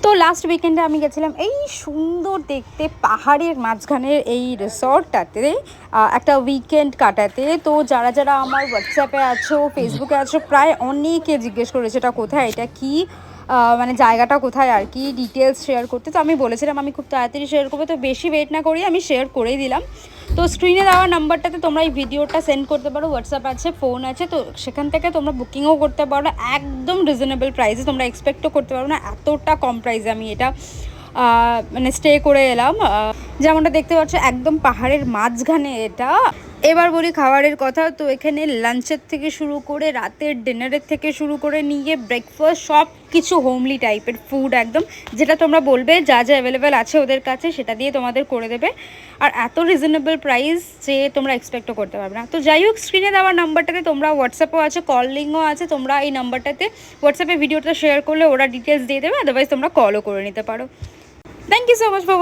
তো লাস্ট উইকেন্ডে আমি গেছিলাম এই সুন্দর দেখতে পাহাড়ের মাঝখানের এই রিসর্টটাতে একটা উইকেন্ড কাটাতে। তো যারা যারা আমার হোয়াটসঅ্যাপে আছো, ফেসবুকে আছো, প্রায় অনেকে জিজ্ঞেস করেছে এটা কোথায়, এটা কি, মানে জায়গাটা কোথায় আর কি, ডিটেলস শেয়ার করতে। তো আমি বলেছিলাম আমি খুব তাড়াতাড়ি শেয়ার করবো, তো বেশি ওয়েট না করি আমি শেয়ার করেই দিলাম। তো স্ক্রিনে দেওয়া নাম্বারটাতে তোমরা এই ভিডিওটা সেন্ড করতে পারো, হোয়াটসঅ্যাপ আছে, ফোন আছে, তো সেখান থেকে তোমরা বুকিংও করতে পারো একদম রিজনেবল প্রাইসে। তোমরা এক্সপেক্টও করতে পারো না এতটা কম প্রাইসে আমি এটা মানে স্টে করে এলাম। যেমনটা দেখতে পাচ্ছ একদম পাহাড়ের মাঝখানে এটা। এবার বলি খাবারের কথা। তো এখানে লাঞ্চের থেকে শুরু করে রাতের ডিনারের থেকে শুরু করে নিয়ে ব্রেকফাস্ট সব কিছু হোমলি টাইপের ফুড একদম, যেটা তোমরা বলবে যা যা অ্যাভেলেবেল আছে ওদের কাছে সেটা দিয়ে তোমাদের করে দেবে। আর এত রিজনেবল প্রাইস যে তোমরা এক্সপেক্টও করতে পারবে না। তো যাই হোক, স্ক্রিনে দেওয়ার নাম্বারটাতে তোমরা হোয়াটসঅ্যাপও আছে, কল লিঙ্কও আছে, তোমরা এই নাম্বারটাতে হোয়াটসঅ্যাপে ভিডিওটা শেয়ার করলে ওরা ডিটেলস দিয়ে দেবে, আদারওয়াইজ তোমরা কলও করে নিতে পারো। Thank you so much for